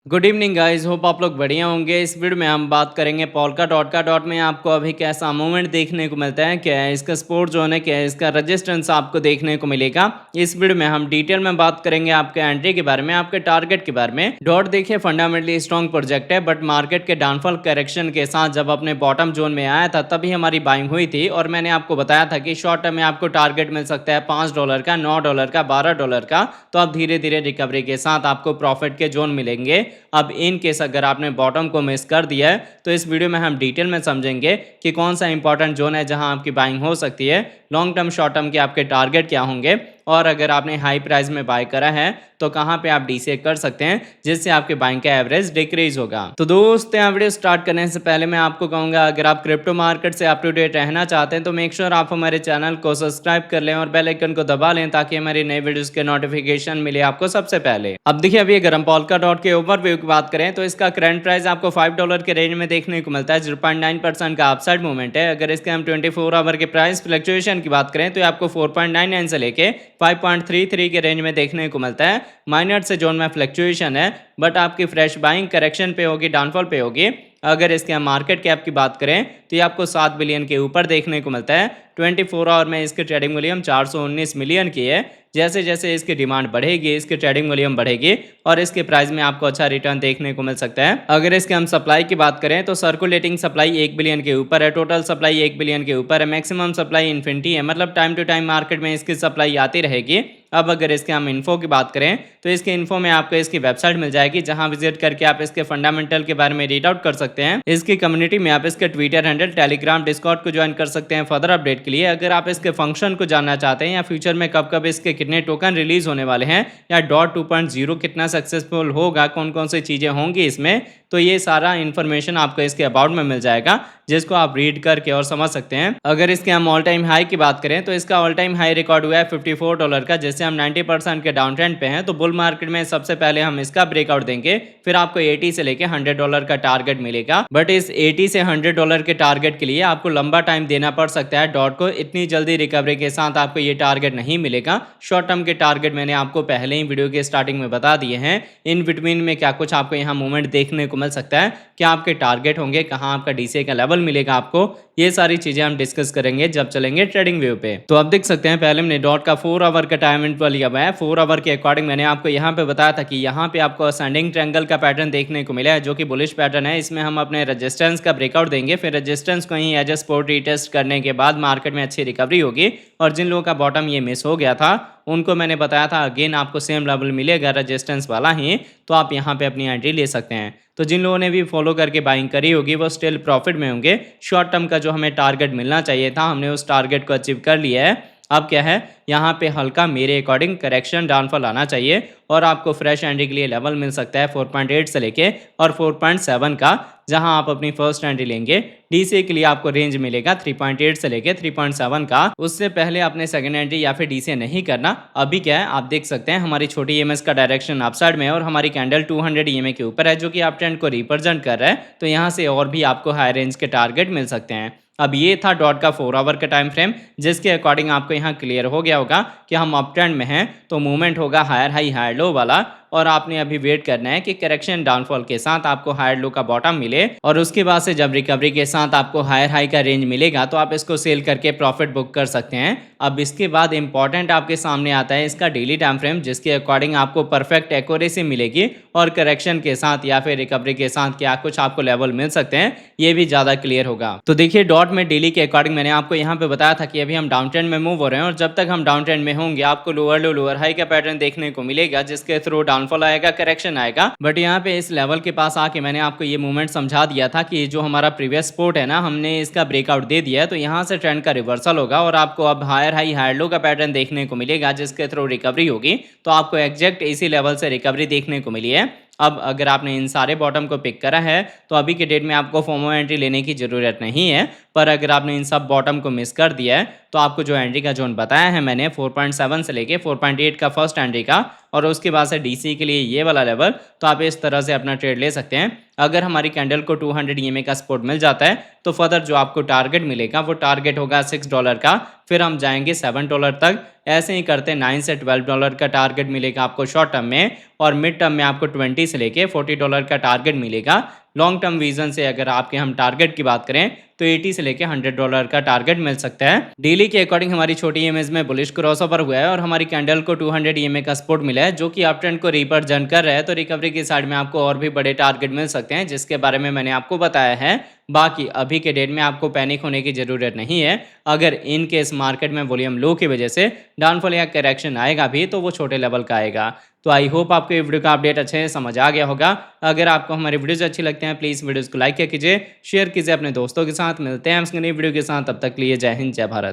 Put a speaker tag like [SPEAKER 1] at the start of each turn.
[SPEAKER 1] Good evening guys, hope आप लोग बढ़िया होंगे। इस वीडियो में हम बात करेंगे पोल्का डॉट में आपको अभी कैसा मूवमेंट देखने को मिलता है, क्या है इसका सपोर्ट जोन है, क्या है इसका रेजिस्टेंस आपको देखने को मिलेगा। इस वीडियो में हम डिटेल में बात करेंगे आपके एंट्री के बारे में, आपके टारगेट के बारे में। डॉट देखिए फंडामेंटली स्ट्रॉन्ग प्रोजेक्ट है, बट मार्केट के डाउनफॉल करेक्शन के साथ जब अपने बॉटम जोन में आया था तभी हमारी बाइंग हुई थी और मैंने आपको बताया था कि शॉर्ट टर्म में आपको टारगेट मिल सकता है $5 का, $9 का, $12 का। तो अब धीरे धीरे रिकवरी के साथ आपको प्रॉफिट के जोन मिलेंगे। अब इन केस अगर आपने बॉटम को मिस कर दिया है तो इस वीडियो में हम डिटेल में समझेंगे कि कौन सा इंपॉर्टेंट जोन है जहां आपकी बाइंग हो सकती है, लॉन्ग टर्म शॉर्ट टर्म के आपके टारगेट क्या होंगे, और अगर आपने हाई प्राइस में बाय करा है तो कहां पे आप डीसीए कर सकते हैं जिससे आपके बाइंग का एवरेज डिक्रीज होगा। तो दोस्तों वीडियो स्टार्ट करने से पहले मैं आपको कहूंगा, अगर आप क्रिप्टो मार्केट से अप टू डेट रहना चाहते हैं तो मेक श्योर आप हमारे चैनल को सब्सक्राइब कर लें और बेल आइकन को दबा लें ताकि हमारी नए वीडियोस के नोटिफिकेशन मिले आपको सबसे पहले। अब देखिए, अभी अगर हम पोल्का डॉट के ओवरव्यू की बात करें तो इसका करंट प्राइस आपको $5 के रेंज में देखने को मिलता है। 0.9% का अपसाइड मूवमेंट है। अगर इसके हम 24 आवर के प्राइस फ्लक्चुएशन की बात करें तो आपको 4.99 से लेके 5.33 के रेंज में देखने को मिलता है। माइनर से जोन में फ्लक्चुएशन है, बट आपकी फ्रेश बाइंग करेक्शन पे होगी, डाउनफॉल पे होगी। अगर इसके हम मार्केट कैप की बात करें तो ये आपको 7 बिलियन के ऊपर देखने को मिलता है। 24 आवर में इसकी ट्रेडिंग वॉल्यूम 419 मिलियन की है। जैसे जैसे इसकी डिमांड बढ़ेगी, इसकी ट्रेडिंग वॉल्यूम बढ़ेगी और इसके प्राइस में आपको अच्छा रिटर्न देखने को मिल सकता है। अगर इसके हम सप्लाई की बात करें तो सर्कुलेटिंग सप्लाई 1 बिलियन के ऊपर है, टोटल सप्लाई 1 बिलियन के ऊपर है, मैक्सिमम सप्लाई इन्फिनिटी है, मतलब टाइम टू टाइम मार्केट में इसकी सप्लाई आती रहेगी। अब अगर इसके हम इन्फो की बात करें तो इसके इन्फो में आपको इसकी वेबसाइट मिल जाएगी जहां विजिट करके आप इसके फंडामेंटल के बारे में रीड आउट कर सकते हैं। इसकी कम्युनिटी में आप इसके ट्विटर हैंडल, टेलीग्राम, डिस्कॉर्ड को ज्वाइन कर सकते हैं फर्दर अपडेट के लिए। अगर आप इसके फंक्शन को जानना चाहते हैं या फ्यूचर में कब कब इसके कितने टोकन रिलीज होने वाले हैं या डॉट 2.0 कितना सक्सेसफुल होगा, कौन कौन सी चीजें होंगी इसमें, तो ये सारा इन्फॉर्मेशन आपको इसके अबाउट में मिल जाएगा जिसको आप रीड करके और समझ सकते हैं। अगर इसके हम ऑल टाइम हाई की बात करें तो इसका ऑल टाइम हाई रिकॉर्ड हुआ है $54 का, जैसे हम 90% के डाउन ट्रेंड पे हैं। तो बुल मार्केट में सबसे पहले हम इसका ब्रेकआउट देंगे, फिर आपको 80 से लेके $100 का टारगेट मिलेगा। बट इस 80 से $100 के टारगेट के लिए आपको लंबा टाइम देना पड़ सकता है। डॉट को इतनी जल्दी रिकवरी के साथ आपको ये टारगेट नहीं मिलेगा। शॉर्ट टर्म के टारगेट मैंने आपको पहले ही वीडियो के स्टार्टिंग में बता दिए हैं। इन बिटवीन में क्या कुछ आपको यहाँ मूवमेंट देखने को मिल सकता है, क्या आपके टारगेट होंगे, कहाँ आपका डीसीए का लेवल मिलेगा आपको, ये सारी चीजें हम डिस्कस करेंगे जब चलेंगे ट्रेडिंग व्यू पे। तो आप देख सकते हैं पहले हमने डॉट का 4 आवर का टाइम इंटरवल लिया हुआ है। 4 आवर के अकॉर्डिंग मैंने आपको यहाँ पे बताया था कि यहाँ पे आपको असेंडिंग ट्रायंगल का पैटर्न देखने को मिला है जो कि बुलिश पैटर्न है। इसमें हम अपने रेजिस्टेंस का ब्रेकआउट देंगे, फिर रेजिस्टेंस को ही एज ए सपोर्ट रीटेस्ट करने के बाद मार्केट में अच्छी रिकवरी होगी। और जिन लोगों का बॉटम ये मिस हो गया था उनको मैंने बताया था अगेन आपको सेम लेवल मिलेगा रेजिस्टेंस वाला ही, तो आप यहाँ पे अपनी एंट्री ले सकते हैं। तो जिन लोगों ने भी फॉलो करके बाइंग करी होगी वो स्टिल प्रॉफिट में होंगे। शॉर्ट टर्म का जो हमें टारगेट मिलना चाहिए था हमने उस टारगेट को अचीव कर लिया है। अब क्या है, यहाँ पे हल्का मेरे अकॉर्डिंग करेक्शन डाउनफॉल आना चाहिए और आपको फ्रेश एंट्री के लिए लेवल मिल सकता है 4.8 से लेके और 4.7 का, जहां आप अपनी फर्स्ट एंट्री लेंगे। डीसीए के लिए आपको रेंज मिलेगा 3.8 से लेके 3.7 का। उससे पहले आपने सेकंड एंट्री या फिर डीसीए नहीं करना। अभी क्या है आप देख सकते हैं हमारी छोटी ईएमएस का डायरेक्शन अपसाइड में है और हमारी कैंडल 200 ईएमए के ऊपर है जो कि आप ट्रेंड को रिप्रेजेंट कर रहा है। तो यहाँ से और भी आपको हाई रेंज के टारगेट मिल सकते हैं। अब ये था डॉट का 4 आवर का टाइम फ्रेम, जिसके अकॉर्डिंग आपको यहाँ क्लियर हो गया होगा कि हम अप ट्रेंड में हैं, तो मूवमेंट होगा हायर हाई हायर लो वाला। और आपने अभी वेट करना है कि करेक्शन डाउनफॉल के साथ आपको हायर लो का बॉटम मिले और उसके बाद से जब रिकवरी के साथ आपको हायर हाई का रेंज मिलेगा तो आप इसको सेल करके प्रॉफिट बुक कर सकते हैं। अब इसके बाद इंपॉर्टेंट आपके सामने आता है इसका डेली टाइम फ्रेम, जिसके अकॉर्डिंग आपको परफेक्ट एक्यूरेसी मिलेगी और करेक्शन के साथ या फिर रिकवरी के साथ क्या कुछ आपको लेवल मिल सकते हैं ये भी ज्यादा क्लियर होगा। तो देखिए डॉट में डेली के अकॉर्डिंग मैंने आपको यहाँ पे बताया था कि अभी हम डाउन ट्रेंड में मूव हो रहे हैं और जब तक हम डाउन ट्रेंड में होंगे आपको लोअर लो लोअर हाई का पैटर्न देखने को मिलेगा जिसके थ्रू डाउनफॉल आएगा, करेक्शन आएगा। बट यहाँ पे इस लेवल के पास आके मैंने आपको ये मूवमेंट समझा दिया था कि जो हमारा प्रीवियस सपोर्ट है ना, हमने इसका ब्रेकआउट दे दिया है, तो यहाँ से ट्रेंड का रिवर्सल होगा और आपको अब हायर हाई हायर लो का पैटर्न देखने को मिलेगा जिसके थ्रू रिकवरी होगी। तो आपको एग्जैक्ट इसी लेवल से रिकवरी देखने को मिली है। अब अगर आपने इन सारे बॉटम को पिक करा है तो अभी के डेट में आपको फोमो एंट्री लेने की जरूरत नहीं है। पर अगर आपने इन सब बॉटम को मिस कर दिया है तो आपको जो एंट्री का जोन बताया है मैंने 4.7 से लेके 4.8 का फर्स्ट एंट्री का और उसके बाद से डीसी के लिए ये वाला लेवल, तो आप इस तरह से अपना ट्रेड ले सकते हैं। अगर हमारी कैंडल को 200 ईएमए का सपोर्ट मिल जाता है तो फर्दर जो आपको टारगेट मिलेगा वो टारगेट होगा $6 का, फिर हम जाएंगे $7 तक। ऐसे ही करते 9 से $12 का टारगेट मिलेगा आपको शॉर्ट टर्म में, और मिड टर्म में आपको 20 से लेके $40 का टारगेट मिलेगा। लॉन्ग टर्म विजन से अगर आपके हम टारगेट की बात करें तो 80 से लेके $100 का टारगेट मिल सकता है। डेली के अकॉर्डिंग हमारी छोटी इमेज में बुलिश क्रॉसओवर हुआ है और हमारी कैंडल को 200 ईएमए का सपोर्ट मिला है जो कि अप ट्रेंड को रिप्रेजेंट कर रहा है। तो रिकवरी की साइड में आपको और भी बड़े टारगेट मिल सकते हैं जिसके बारे में मैंने आपको बताया है। बाकी अभी के डेट में आपको पैनिक होने की जरूरत नहीं है। अगर इन केस मार्केट में वॉल्यूम लो की वजह से डाउनफॉल या करेक्शन आएगा भी तो वो छोटे लेवल का आएगा। तो आई होप आपको ये वीडियो का अपडेट अच्छे से समझ आ गया होगा। अगर आपको हमारे वीडियोस अच्छी लगते हैं प्लीज़ वीडियोस को लाइक कीजिए, शेयर कीजिए अपने दोस्तों के साथ। मिलते हैं हम नई वीडियो के साथ, तब तक के लिए जय हिंद जय भारत।